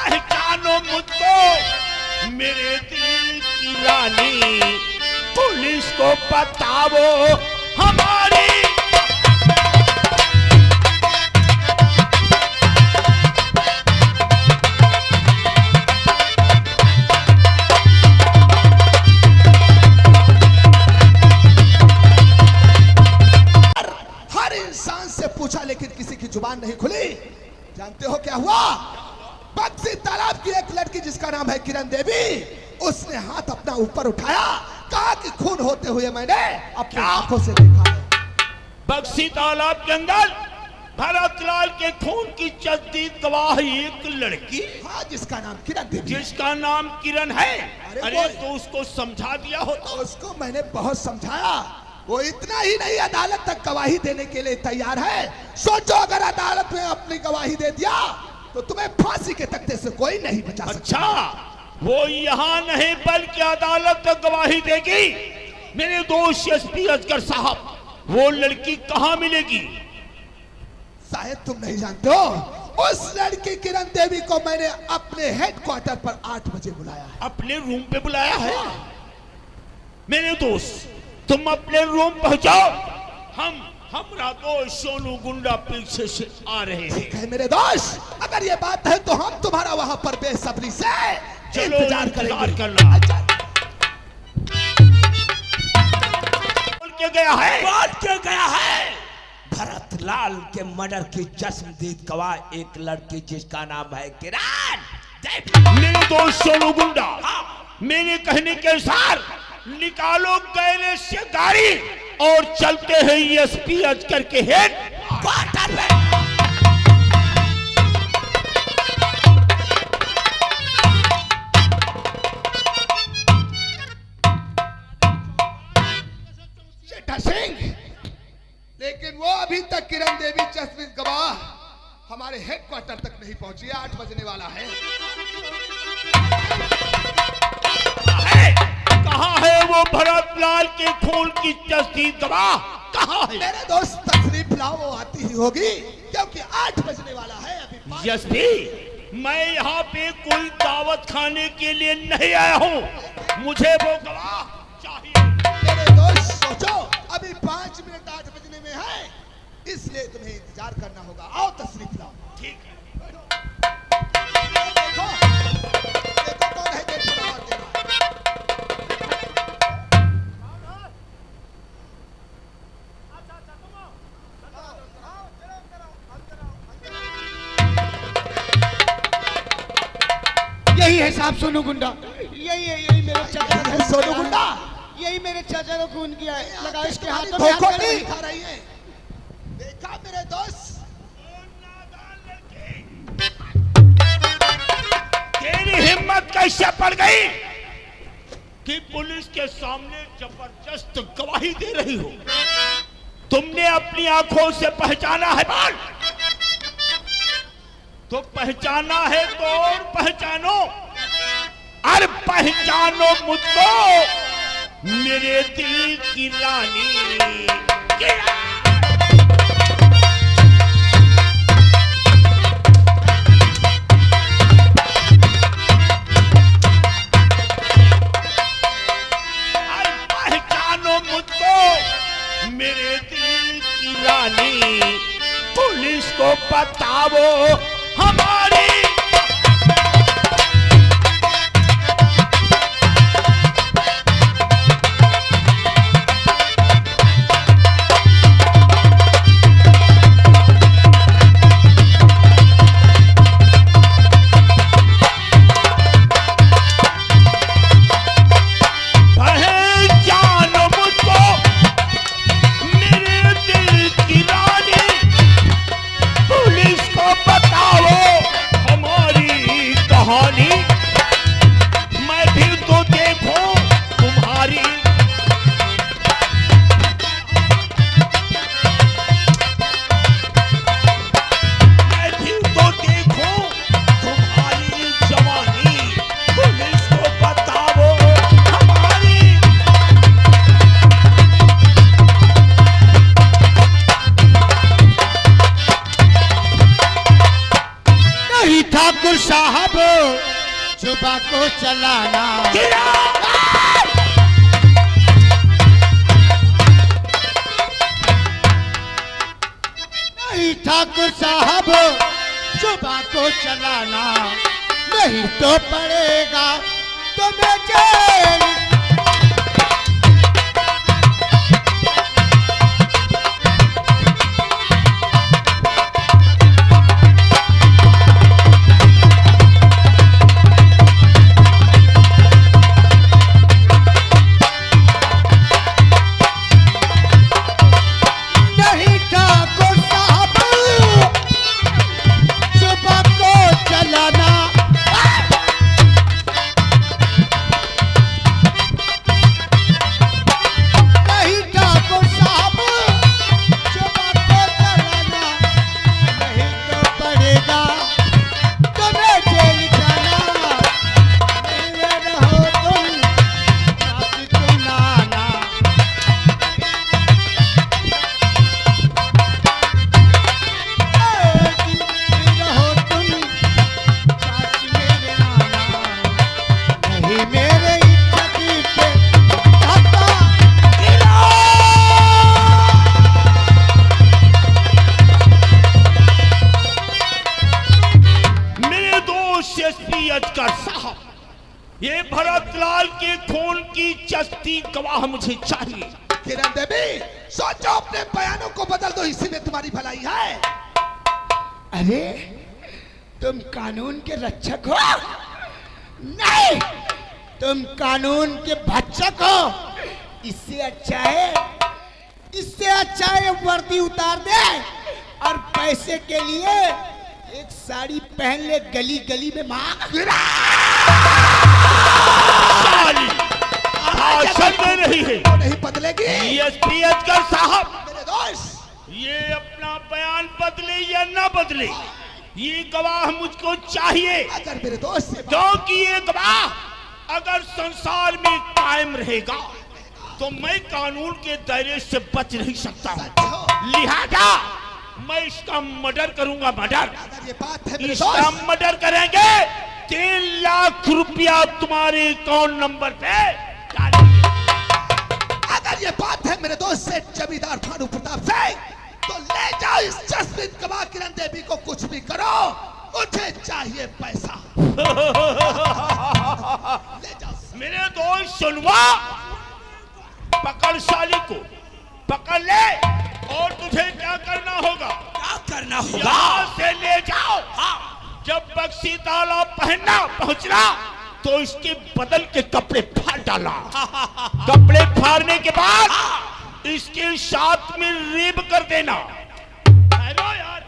पहचानो मुझको मेरे दिल की रानी, पुलिस को बताओ हमारी। हर इंसान से पूछा लेकिन किसी की जुबान नहीं खुली। जानते हो क्या हुआ? बक्सी तालाब की एक लड़की जिसका नाम है किरण देवी, उसने हाथ अपना ऊपर उठाया, कहा कि खून होते हुए मैंने अपनी आंखों से देखा है। बक्सी तालाब के अंदर भरतलाल के खून की जदीद गवाह एक लड़की, हाँ, जिसका नाम किरण देवी, जिसका नाम किरण है। अरे वो- तो उसको समझा दिया होता। उसको मैंने बहुत समझाया, वो इतना ही नहीं अदालत तक गवाही देने के लिए तैयार है। सोचो अगर अदालत में अपनी गवाही दे दिया तो तुम्हें फांसी के तख्ते से कोई नहीं बचा सकता। अच्छा, वो यहाँ नहीं बल्कि अदालत में गवाही देगी। मेरे दोस्त एसपी असगर साहब, वो लड़की कहाँ मिलेगी? शायद तुम नहीं जानते हो, उस लड़की किरण देवी को मैंने अपने हेडक्वार्टर पर 8 बजे बुलाया है। अपने रूम पे बुलाया है? मेरे दोस्त, तुम अपने रूम पहुंचाओ। हमरा दोस्त सोनू गुंडा पीछे से आ रहे हैं। ठीक है मेरे दोस्त, अगर ये बात है तो हम तुम्हारा वहां पर बेसब्री से चलो इंतजार इंतजार करेंगे। करना। अच्छा, बोल के गया है। बोल के गया है भरतलाल के मर्डर की चश्मदीद गवाह एक लड़की जिसका नाम है किरण। मेरे दोस्त सोनू गुंडा, मेरे कहने के अनुसार निकालो गैरेज से गाड़ी और चलते हैं एसपी अजगर के हेड क्वार्टर में। शेठा सिंह, लेकिन वो अभी तक किरण देवी चश्मित गवाह हमारे हेडक्वार्टर तक नहीं पहुंची। 8 बजने वाला है। कहाँ है वो भरतलाल के खून की तस्दीक गवाह? कहाँ है? मेरे दोस्त तशरीफ लाओ, वो आती ही होगी क्योंकि 8 बजने वाला है। अभी 5 एसपी, मैं यहाँ पे कोई दावत खाने के लिए नहीं आया हूँ। मुझे वो गवाह चाहिए। मेरे दोस्त सोचो, अभी 5 मिनट 8 बजने में है, इसलिए तुम्हें इंतजार करना होगा। आओ तशरीफ लाओ। ठीक है। देखो, देखो कौन है गेट पर आवाज दे रहा है। यही है साहब सोनू गुंडा। यही मेरे चाचा है सोनू गुंडा। यही मेरे चाचा को खून किया है। लगा इसके हाथों में धोखा हाथ नहीं कर- खा रही है। देखा मेरे दोस्त, तेरी हिम्मत कैसे पड़ गई कि पुलिस के सामने जबरदस्त गवाही दे रही हो? तुमने अपनी आंखों से पहचाना है बाल? तो पहचाना है तो और पहचानो। अरे पहचानो मुझको मेरे दिल की रानी। पहचानो मुझको मेरे दिल की रानी, पुलिस को बताओ हमारी। पहचानो मुझको मेरे दिल की रानी, पुलिस को बताओ हमारी कहानी। मैं भी तो देखूं तुम्हारी। मैं भी तो देखूं तुम्हारी जवानी, पुलिस को बताओ हमारी। नहीं ठाकुर साहब साहब जुबा को चलाना। नहीं ठाकुर साहब जुबा को चलाना, नहीं तो पड़ेगा तुम्हें जेल। ये भरतलाल के खून की चस्ती गवाह मुझे चाहिए। किरण देवी, सोचो, अपने बयानों को बदल दो, इसी में तुम्हारी भलाई है। अरे तुम कानून के रक्षक हो? नहीं, तुम कानून के भक्षक हो। इससे अच्छा है वर्दी उतार दे और पैसे के लिए एक साड़ी पहन ले, गली गली में मांग। भाषण दे रही है, तो नहीं बदलेगी। एसपी अजगर साहब, मेरे दोस्त, ये अपना बयान बदले या ना बदले, ये गवाह मुझको चाहिए। अगर मेरे दोस्त से क्योंकि ये गवाह अगर संसार में कायम रहेगा तो मैं कानून के दायरे से बच नहीं सकता हूँ। लिहाजा मैं इसका मर्डर करूंगा। मर्डर, अगर ये बात है मेरे इसका दोस्त, मर्डर करेंगे, 3 लाख रुपया तुम्हारे अकाउंट नंबर पे डालेंगे। अगर ये बात है मेरे दोस्त से जमींदार भानु प्रताप सिंह, तो ले जाओ इस जसप्रीत गवाह किरण देवी को, कुछ भी करो, मुझे चाहिए पैसा। ले जाओ। मेरे दोस्त सुनवा, पकड़ साली को, पकड़ ले, और तुझे क्या करना होगा? क्या करना होगा? यहाँ से ले जाओ। जब बक्सी तालाब पहुंचना तो इसके बदन के कपड़े फाड़ डाला। कपड़े फाड़ने के बाद इसके साथ में रेप कर देना। हेलो यार,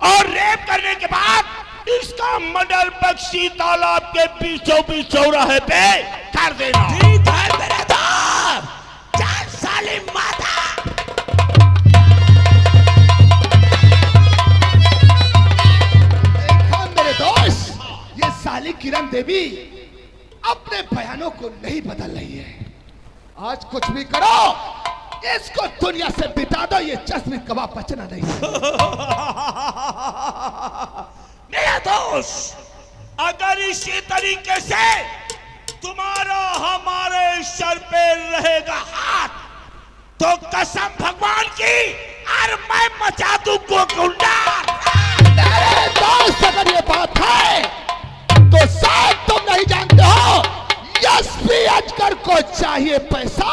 और रेप करने के बाद इसका मर्डर बक्सी तालाब के बीचों बीच चौराहे पे कर देना। ठीक है मेरे दोस्त, चल साली माता। दोस्त, ये साली किरण देवी अपने बयानों को नहीं बदल रही है। आज कुछ भी करो, इसको दुनिया से बिता दो, ये जसप्रीत गवाह बचना नहीं है। मेरा दोस्त, अगर इसी तरीके से तुम्हारा हमारे सर पे रहेगा हाथ, तो कसम भगवान की, और मैं मचा दूंगा गुंडा। मेरे दोस्त, अगर ये बात है तो शायद तुम नहीं जानते हो, एसपी अजगर को चाहिए पैसा।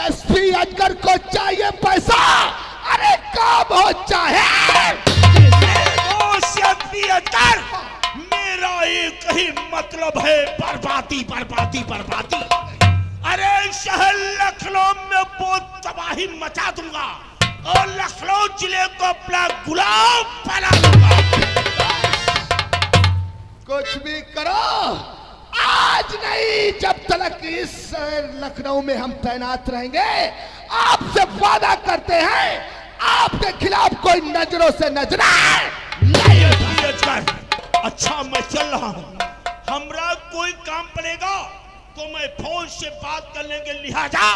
एसपी अजगर को चाहिए पैसा। अरे काम हो चाहे। मेरे दोस्त एसपी अजगर, मेरा एक ही मतलब है, बर्बादी बर्बादी बर्बादी। अरे शहर लखनऊ में बहुत तबाही मचा दूंगा और लखनऊ जिले को अपना गुलाम बना दूंगा। कुछ भी करो, आज नहीं, जब तक इस लखनऊ में हम तैनात रहेंगे। आपसे वादा करते हैं, आपके खिलाफ कोई नजरों से नजर नहीं। अच्छा, मैं चल रहा हूँ, हमरा कोई काम पड़ेगा तो मैं फोन से बात कर लेंगे। लिहाजा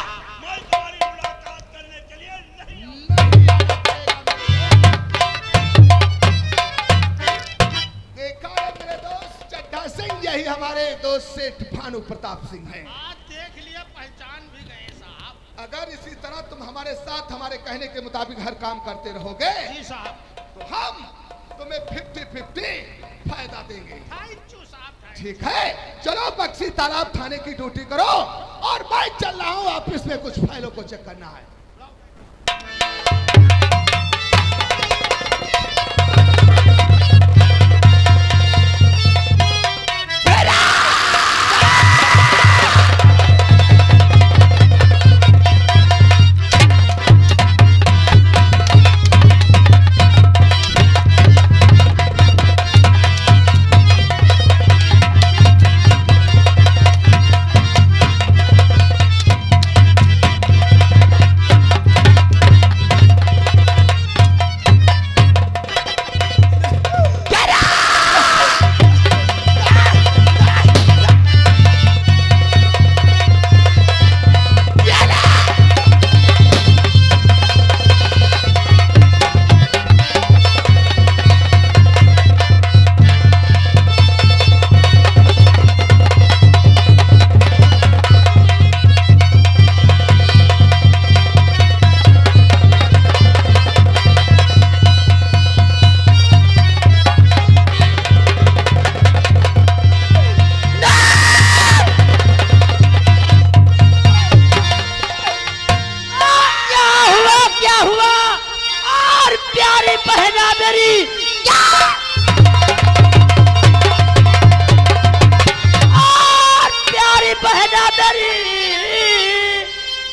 मैं तुम्हारी मुलाकात करने के लिए नहीं। यही हमारे दोस्त सेठ भानु प्रताप सिंह हैं। आज देख लिया, पहचान भी गए साहब। अगर इसी तरह तुम हमारे साथ हमारे कहने के मुताबिक हर काम करते रहोगे जी साहब। तो हम तुम्हें 50-50 फायदा देंगे। थैंक यू साहब, थैंक ठीक है, चलो बक्सी तालाब थाने की ड्यूटी करो और मैं चल रहा हूँ ऑफिस में, कुछ फाइलों को चेक करना है।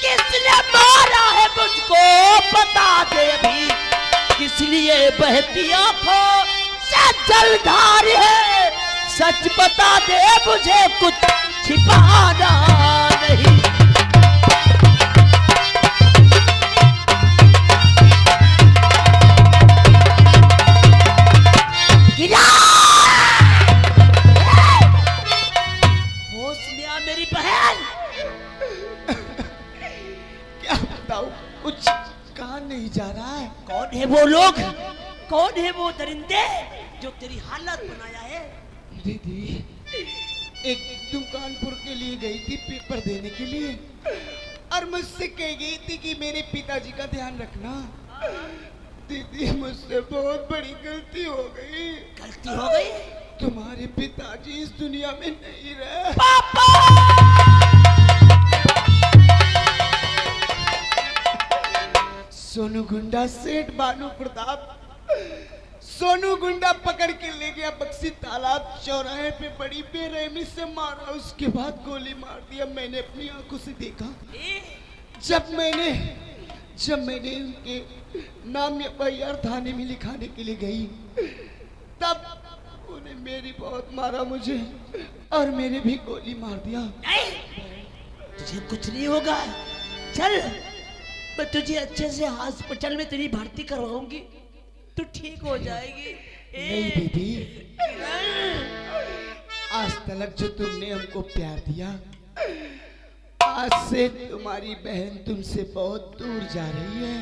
किसने मारा है मुझको बता दे अभी, किसलिए बहती आंखों से जलधार है, सच बता दे मुझे, कुछ छिपाना नहीं। होश में आ मेरी बहन। क्या बताऊं, कुछ कहा नहीं जा रहा है। कौन है वो लोग, कौन है वो दरिंदे जो तेरी हालत बनाया है? दीदी एक दुकानपुर के लिए गई थी पेपर देने के लिए, और मुझसे कह गई थी कि मेरे पिताजी का ध्यान रखना। दीदी मुझसे बहुत बड़ी गलती हो गई। गलती हो गई? तुम्हारे पिताजी इस दुनिया में नहीं रहे। पापा! सोनू गुंडा सेठ भानु प्रताप सोनू गुंडा पकड़ के ले गया बक्सी तालाब चौराहे पे, बड़ी बेरहमी से मारा, उसके बाद गोली मार दिया। मैंने अपनी आंखों से देखा। जब मैंने उनके नाम एफआईआर थाने में लिखाने के लिए गई, तब उन्हें मेरी बहुत मारा मुझे, और मेरे भी गोली मार दिया। नहीं, तुझे कुछ नहीं होगा। चल, मैं तुझे अच्छे से हॉस्पिटल में तेरी भर्ती करवाऊंगी, तू ठीक हो जाएगी। नहीं दीदी, आज तक जो तुमने हमको प्यार दिया, आज से तुम्हारी बहन तुमसे बहुत दूर जा रही है।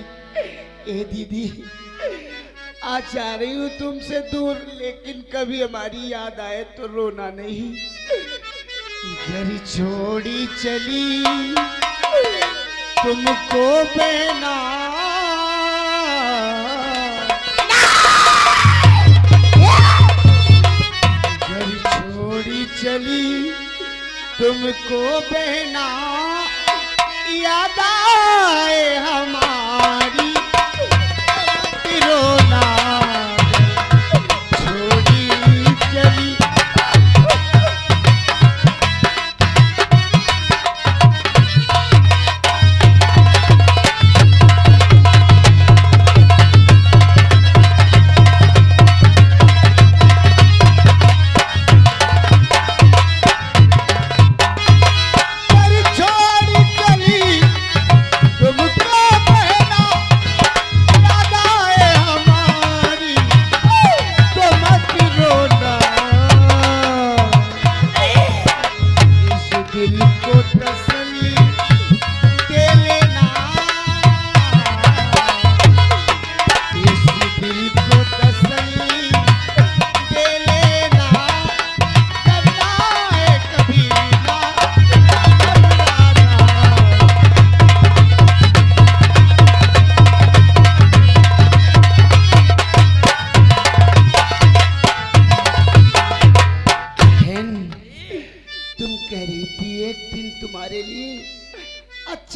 ए दीदी, आज जा रही हूँ तुमसे दूर, लेकिन कभी हमारी याद आए तो रोना नहीं। घर छोड़ी चली तुमको बहना, घर छोड़ी चली तुमको बहना, याद आए हमारी रोना, छोड़ी चली।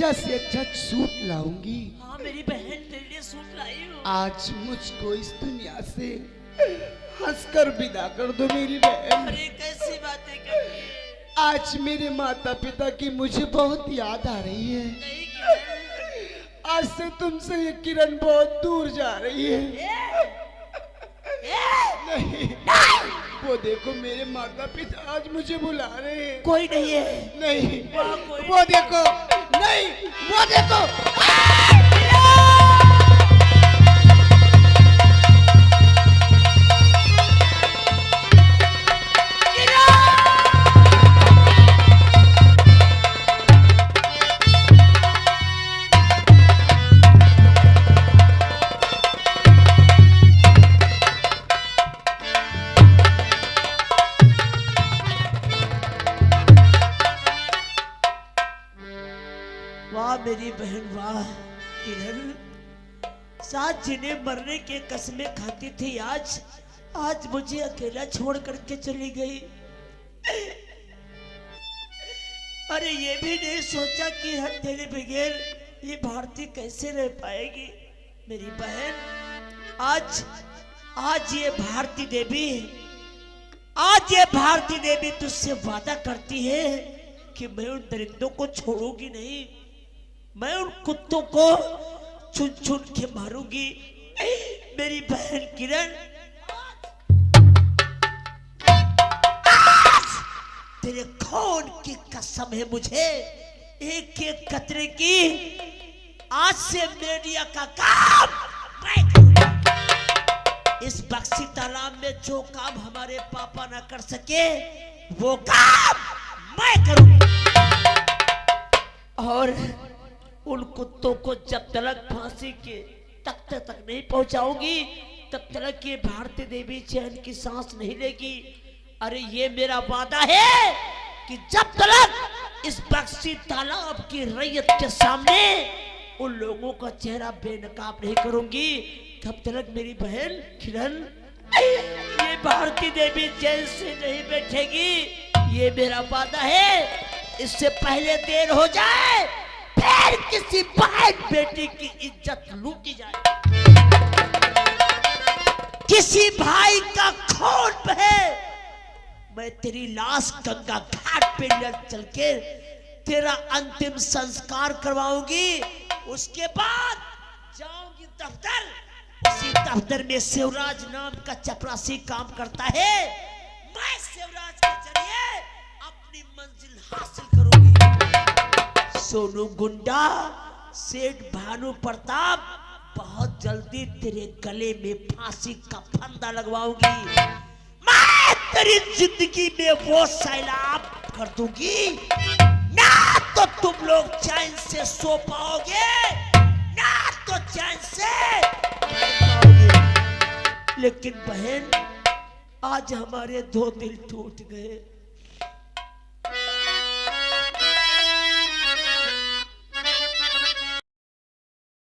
अच्छा से अच्छा सूट लाऊंगी। हाँ मेरी बहन तेरे लिए सूट लाई हूँ। आज मुझको इस दुनिया से हंसकर विदा कर दो मेरी बहन। अरे कैसी बातें कर रही है? आज मेरे माता पिता की मुझे बहुत याद आ रही है। नहीं किरण। आज से तुमसे ये किरण बहुत दूर जा रही है। नहीं, वो देखो मेरे माता पिता आज मुझे बुला रहे हैं। कोई नहीं है। नहीं, वहाँ कोई वो देखो, नहीं, वो देखो। वाह मेरी बहन वाह। किरण साथ जिन्हें मरने के कसमें खाती थी आज मुझे अकेला छोड़ करके चली गई। अरे ये भी नहीं सोचा कि हम तेरे बगैर ये भारती कैसे रह पाएगी। मेरी बहन आज ये भारती देवी तुझसे वादा करती है कि मैं उन दरिंदों को छोड़ूंगी नहीं, मैं उन कुत्तों को चुन चुन के मारूंगी। मेरी बहन किरण तेरे खून की कसम है मुझे, एक एक कतरे की आज से मीडिया का काम मैं करूंगा। इस बक्सी तालाब में जो काम हमारे पापा ना कर सके वो काम मैं करूंगा। और उन कुत्तों को जब तक फांसी के तख्ते तक नहीं पहुंचाऊंगी तब तक ये भारती देवी चैन की सांस नहीं लेगी। अरे ये मेरा वादा है कि जब तक इस बक्सी तालाब की रैयत के सामने उन लोगों का चेहरा बेनकाब नहीं करूंगी तब तक मेरी बहन किरण ये भारती देवी जेल से नहीं बैठेगी। ये मेरा वादा है। इससे पहले देर हो जाए फिर किसी बहन बेटी की इज्जत लूटी जाए, किसी भाई का खून बहे, मैं तेरी लाश गंगा घाट पे ले चल के तेरा अंतिम संस्कार करवाऊंगी। उसके बाद जाऊंगी दफ्तर। उसी दफ्तर में शिवराज नाम का चपरासी काम करता है। मैं शिवराज के जरिए अपनी मंजिल हासिल करूंगी। सोनू गुंडा, सेठ भानु प्रताप, बहुत जल्दी तेरे गले में फांसी का फंदा लगवाऊंगी। मैं तेरी जिंदगी में वो सैलाब कर दूंगी ना तो तुम लोग चैन से सो पाओगे ना तो चैन से पाओगे। लेकिन बहन आज हमारे 2 दिल टूट गए।